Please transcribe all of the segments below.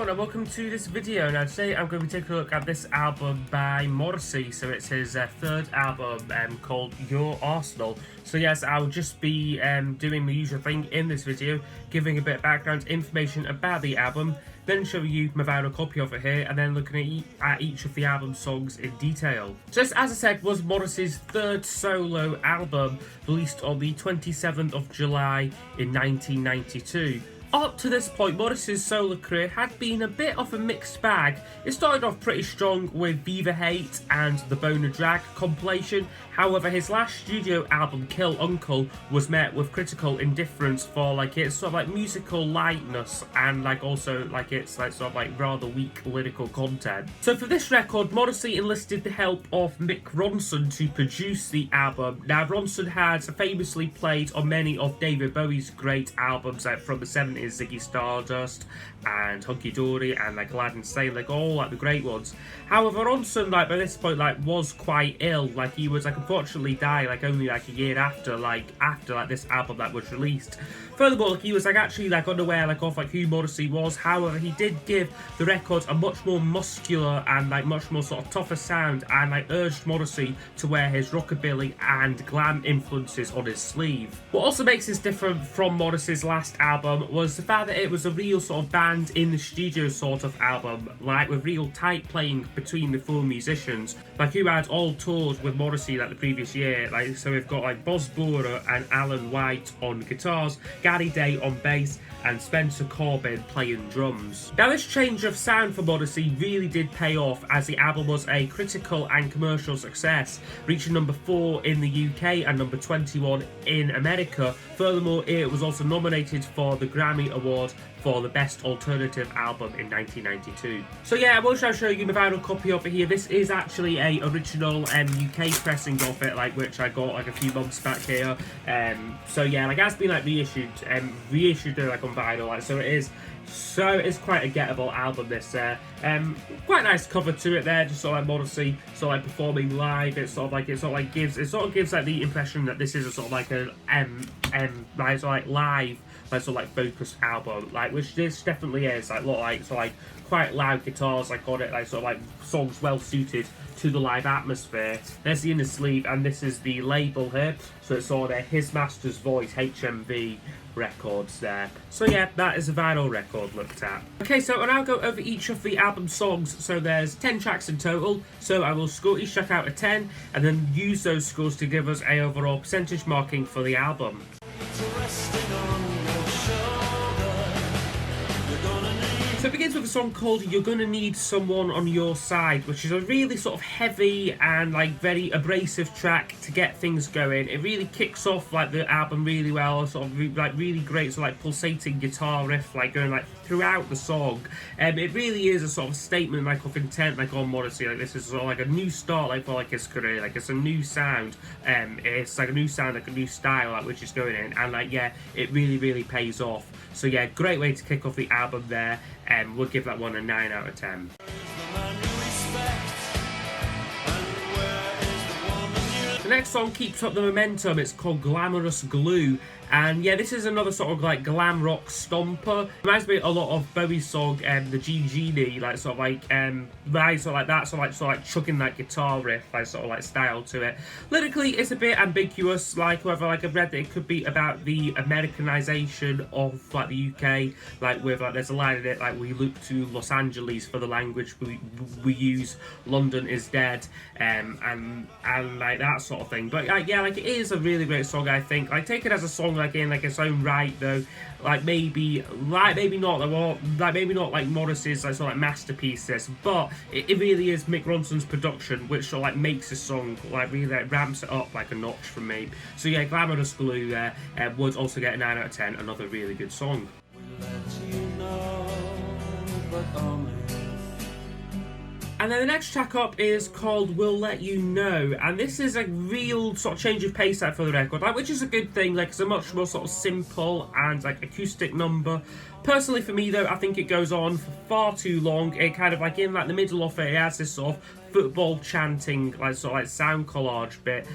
everyone and welcome to this video. Now today I'm going to be taking a look at this album by Morrissey. So it's his third album called Your Arsenal. So yes, I'll just be doing the usual thing in this video, giving a bit of background information about the album, then showing you my vinyl copy of it here, and then looking at each of the album songs in detail. So this, as I said, was Morrissey's third solo album, released on the 27th of July in 1992. Up to this point, Morrissey's solo career had been a bit of a mixed bag. It started off pretty strong with Viva Hate and the Boner Drag compilation. However, his last studio album, Kill Uncle, was met with critical indifference for its sort of musical lightness and also its sort of rather weak lyrical content. So for this record, Morrissey enlisted the help of Mick Ronson to produce the album. Now, Ronson had famously played on many of David Bowie's great albums from the 70s, Ziggy Stardust and Hunky Dory and Glad and Sane, all the great ones. However, Ronson by this point was quite ill. He was unfortunately died only a year after this album that was released. Furthermore, he was actually unaware of who Morrissey was. However, he did give the record a much more muscular and much more sort of tougher sound, and urged Morrissey to wear his rockabilly and glam influences on his sleeve. What also makes this different from Morrissey's last album was the fact that it was a real sort of band in the studio sort of album, with real tight playing between the four musicians, who had all toured with Morrissey the previous year. So we've got Boz Boorer and Alan White on guitars, Gary Day on bass, and Spencer Corbin playing drums. Now, this change of sound for Morrissey really did pay off, as the album was a critical and commercial success, reaching number 4 in the UK and number 21 in America. Furthermore, it was also nominated for the Grammy Award for the Best Alternative Album in 1992. So yeah, I will show you my vinyl copy of it here. This is actually a original UK pressing of it, which I got a few months back here. So yeah, it has been reissued on vinyl, so it is. So it's quite a gettable album, this. Quite a nice cover to it there, just Morrissey performing live. It gives the impression that this is a live focused album, which this definitely is. Quite loud guitars on it, songs well suited to the live atmosphere. There's the inner sleeve, and this is the label here. So it's on His Master's Voice, HMV Records there. So yeah, that is a vinyl record looked at. Okay, so I'll now go over each of the album songs. So there's 10 tracks in total, so I will score each track out of 10 and then use those scores to give us a overall percentage marking for the album. So it begins with a song called You're Gonna Need Someone on Your Side, which is a really sort of heavy and very abrasive track to get things going. It really kicks off the album really well, really great pulsating guitar riff going throughout the song. It really is a sort of statement of intent on Morrissey. This is sort of a new start for his career. It's a new sound. It's a new sound, a new style which is going in, and yeah, it really pays off. So yeah, great way to kick off the album there. We'll give that one a 9 out of 10. The next song keeps up the momentum. It's called Glamorous Glue. And yeah, this is another sort of glam rock stomper. Reminds me a lot of Bowie's song, the Genie, chugging that guitar riff, style to it. Lyrically, it's a bit ambiguous. However, I've read that it could be about the Americanization of the UK. With there's a line in it we look to Los Angeles for the language we use. London is dead, and that sort of thing. But yeah, it is a really great song. I think take it as a song in its own right, though. Maybe not Morrissey's masterpieces, but it really is Mick Ronson's production which makes the song really ramps it up a notch for me. So yeah, Glamorous Glue there would also get a 9 out of 10. Another really good song. And then the next track up is called We'll Let You Know, and this is a real sort of change of pace for the record, which is a good thing. It's a much more sort of simple and acoustic number. Personally, for me though, I think it goes on for far too long. It kind of in the middle of it, it has this sort of football chanting sound collage bit,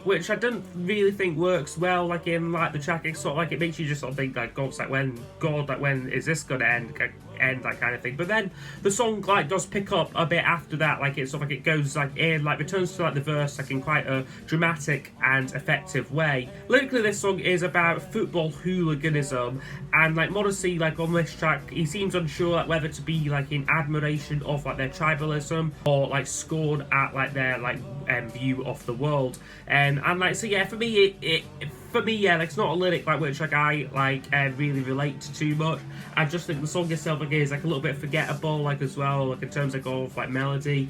which I don't really think works well in the track. It's sort of it makes you just sort of think when is this gonna end? end, that kind of thing. But then the song like does pick up a bit after that, like it's sort of like it goes like in, like returns to like the verse like in quite a dramatic and effective way. Lyrically, this song is about football hooliganism, and like Morrissey, like on this track, he seems unsure like whether to be like in admiration of like their tribalism or like scorn at like their like view of the world. And like, so yeah, for me yeah, like it's not a lyric like which like I like really relate to too much. I just think the song itself like is like a little bit forgettable, like as well, like in terms of like melody,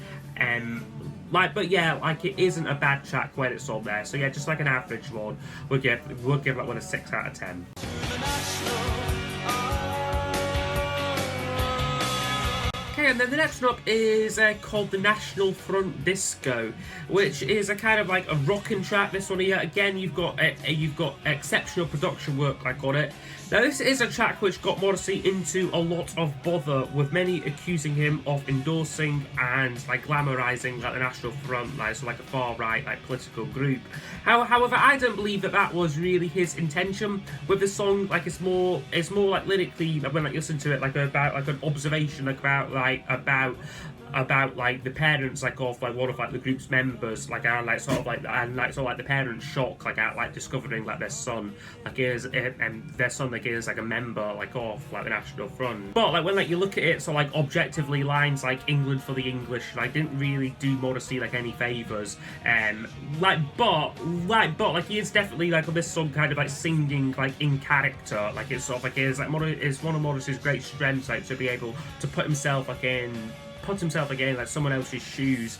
like, but yeah, like it isn't a bad track when it's on there. So yeah, just like an average one, we'll give that one a 6 out of 10. Okay, and then the next one up is called the National Front Disco, which is a kind of like a rocking track. This one here, again, you've got exceptional production work like on it. Now, this is a track which got Morrissey into a lot of bother, with many accusing him of endorsing and like glamorizing like the National Front, like so like a far right like political group. However, I don't believe that was really his intention with the song. Like it's more like lyrically, like when like you listen to it, like about like an observation like about like the parents like of like one of like the group's members, like and like sort of like the parents' shock like at like discovering like their son like is their son like is like a member like of like the National Front. But like when like you look at it, so like objectively, lines like England for the English like didn't really do Morrissey like any favours, but he is definitely like on this song kind of like singing like in character, like it's sort of like is one of Morrissey's great strengths, like to be able to put himself again like someone else's shoes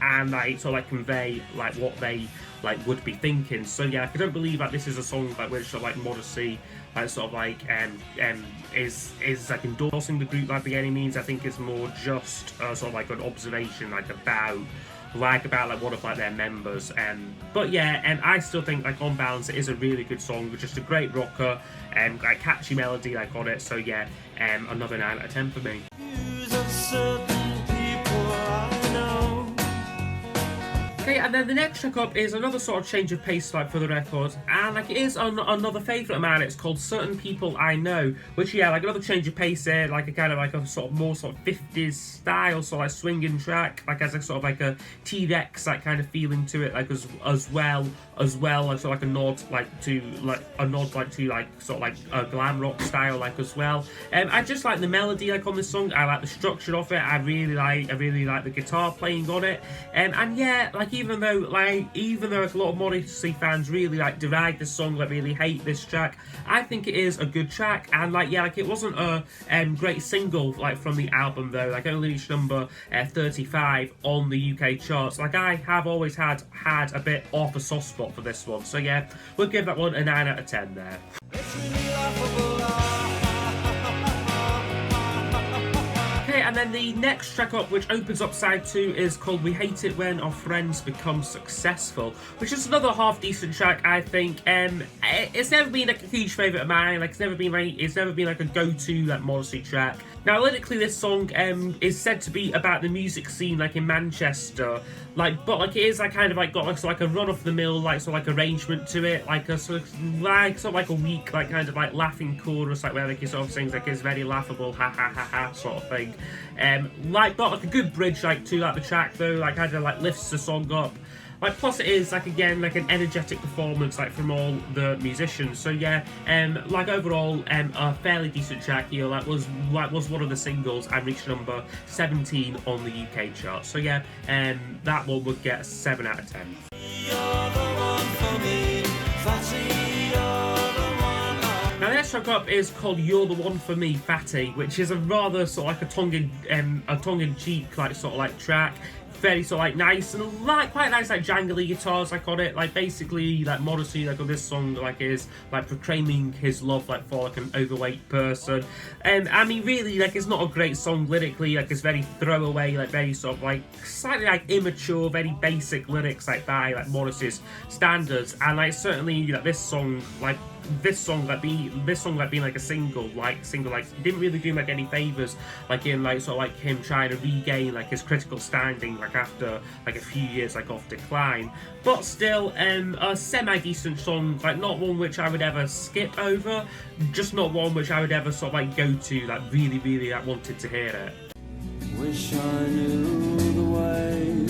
and like sort of like convey like what they like would be thinking. So yeah, I don't believe like this is a song like which sort of like Morrissey like sort of like is like endorsing the group like by any means. I think it's more just sort of like an observation like about one of like their members. But yeah, and I still think like on balance it is a really good song with just a great rocker and like catchy melody like on it. So yeah, another 9 out of 10 for me. Okay, and then the next track up is another sort of change of pace like for the record, and like it is another favourite of mine. It's called Certain People I Know, which yeah, like another change of pace there, like a kind of like a sort of more sort of 50s style, sort of like swinging track, like has a sort of like a T-Rex like kind of feeling to it, like as well, like sort of like a nod like to sort of like a glam rock style like as well. I just like the melody like on this song. I like the structure of it. I really like the guitar playing on it, and yeah, like even though like a lot of Morrissey fans really like deride this song, like really hate this track, I think it is a good track. And like yeah, like it wasn't a great single like from the album though, like only reached number 35 on the UK charts. Like I have always had a bit of a soft spot for this one, so yeah, we'll give that one a 9 out of 10 there. It's really laughable. And then the next track up, which opens up side 2, is called We Hate It When Our Friends Become Successful, which is another half decent track, I think. It's never been like a huge favourite of mine, like it's never been like a go-to like Morrissey track. Now lyrically this song is said to be about the music scene like in Manchester, like but like it is like kind of like got like, sort of like a run-of-the-mill like sort of like arrangement to it, like a sort of like a weak like kind of like laughing chorus like where like he sort of sings like it's very laughable ha ha ha ha sort of thing. Like got like a good bridge like to like the track though, like kind of like lifts the song up. Like plus it is like again like an energetic performance like from all the musicians. So yeah, like overall a fairly decent track here. Like was one of the singles and reached number 17 on the UK chart. So yeah, that one would get a 7 out of 10. Now the next track up is called You're the One for Me, Fatty, which is a rather sort of like a tongue-in-cheek like sort of like track. Very sort of like nice and like quite nice like jangly guitars like on it. Like basically like Morrissey like on this song like is like proclaiming his love like for like an overweight person. I mean really like it's not a great song lyrically, like it's very throwaway, like very sort of like slightly like immature, very basic lyrics like by like Morrissey's standards. And like certainly like this song being like a single like didn't really do like any favors like in like sort of like him trying to regain like his critical standing like after like a few years like off decline, but still a semi-decent song, like not one which I would ever skip over, just not one which I would ever sort of like go to, like really like wanted to hear it. Wish I knew the way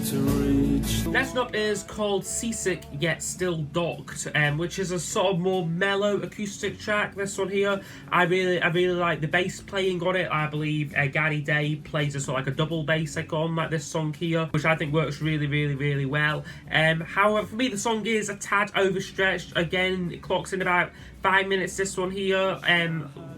to reach. Next up is called Seasick Yet Still Docked, which is a sort of more mellow acoustic track. This one here, I really like the bass playing on it. I believe Gary Day plays a sort of like a double bass like on like this song here, which I think works really well. However, for me the song is a tad overstretched. Again, it clocks in about 5 minutes. This one here,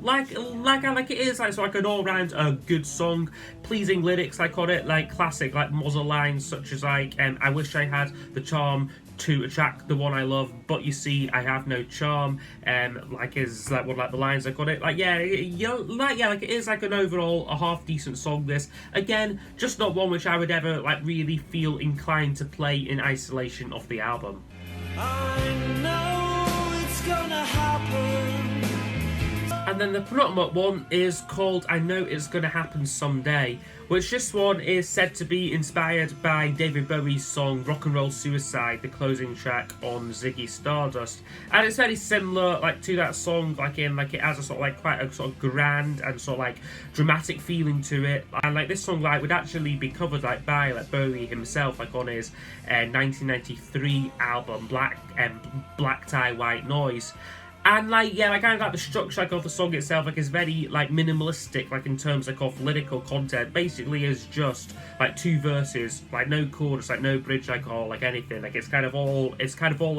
like it is like, so like an all-round good song, pleasing lyrics like on it, like classic like muzzle lines such as like I wish I had the charm to attract the one I love, but you see I have no charm, like is like what like the lines I got it, like yeah, you know, like yeah, like it is like an overall a half decent song. This again, just not one which I would ever like really feel inclined to play in isolation of the album. I know it's gonna happen. And then the penultimate one is called I Know It's Gonna Happen Someday, which this one is said to be inspired by David Bowie's song Rock and Roll Suicide, the closing track on Ziggy Stardust. And it's very similar like to that song, like in like it has a sort of like quite a sort of grand and sort of like dramatic feeling to it. And like this song like would actually be covered like by like Bowie himself, like on his 1993 album Black Tie White Noise. And like yeah, like kind of like the structure like of the song itself like is very like minimalistic, like in terms like of lyrical content. Basically is just like two verses, like no chorus, like no bridge like or like anything. Like it's kind of all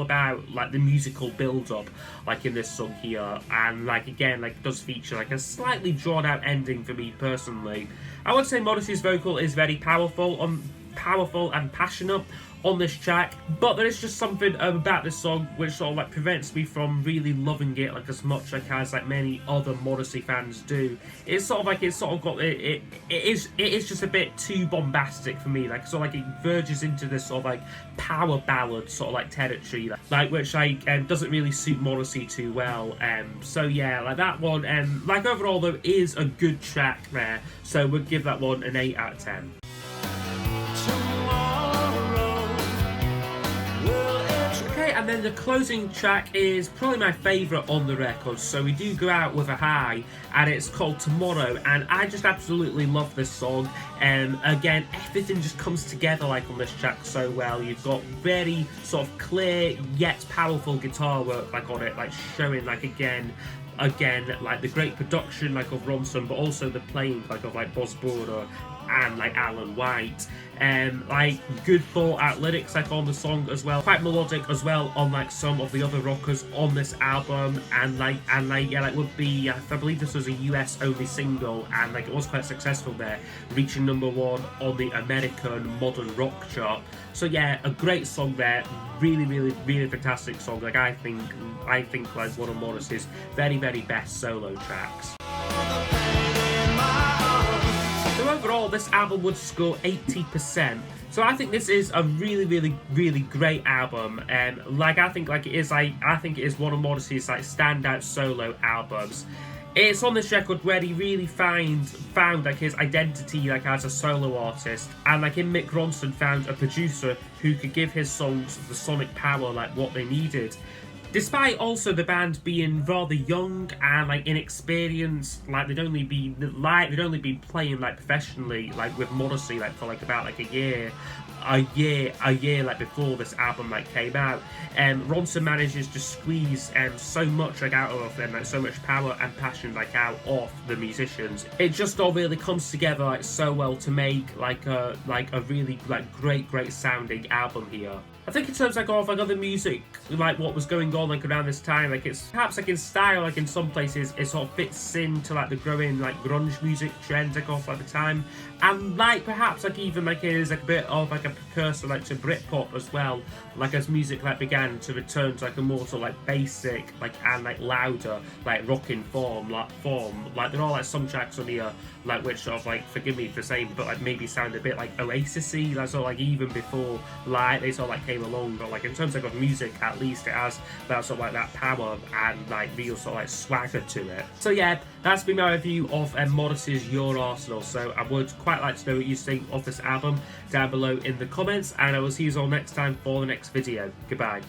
about like the musical build up like in this song here. And like again like it does feature like a slightly drawn out ending for me personally. I would say Morrissey's vocal is very powerful and passionate on this track, but there is just something about this song which sort of like prevents me from really loving it like as much like as like many other Morrissey fans do. It's sort of like it is just a bit too bombastic for me, like sort of like it verges into this sort of like power ballad sort of like territory, like which like doesn't really suit Morrissey too well. So yeah, like that one like overall though is a good track there, so we'll give that one an 8 out of 10. And then the closing track is probably my favourite on the record, so we do go out with a high, and it's called Tomorrow, and I just absolutely love this song. Again, everything just comes together like on this track so well. You've got very sort of clear yet powerful guitar work like on it, like showing like again like the great production like of Ronson, but also the playing like of like Boz Border and like Alan White. Like good thought out lyrics like on the song as well, quite melodic as well on like some of the other rockers on this album, and yeah, like would be I believe this was a US only single, and like it was quite successful there, reaching #1 on the American modern rock chart. So yeah, a great song there, really fantastic song. Like I think like one of Morrissey's very best solo tracks. So overall, this album would score 80%. So I think this is a really great album. Like I think it is one of Morrissey's like standout solo albums. It's on this record where he really found like his identity like as a solo artist, and like in Mick Ronson found a producer who could give his songs the sonic power like what they needed. Despite also the band being rather young and like inexperienced, like they'd only been playing like professionally like with Morrissey like for like about like a year like before this album like came out. Ronson manages to squeeze so much like out of them, like so much power and passion like out of the musicians. It just all really comes together like so well to make like a really like great sounding album here. I think in terms like of like other music, like what was going on like around this time, like it's perhaps like in style, like in some places it sort of fits into like the growing like grunge music trend like of like the time, and like perhaps like even like it is like a bit of like a precursor like to Britpop as well, like as music like began to return to like a more sort of like basic like and like louder like rocking form. Like there are like some tracks on here like which sort of like, forgive me for saying, but like maybe sound a bit like Oasis-y, like sort of like even before like they sort of like came came along, but like in terms of music, at least it has that sort of like that power and like real sort of like swagger to it. So yeah, that's been my review of Morrissey's Youre Arsenal. So I would quite like to know what you think of this album down below in the comments, and I will see you all next time for the next video. Goodbye.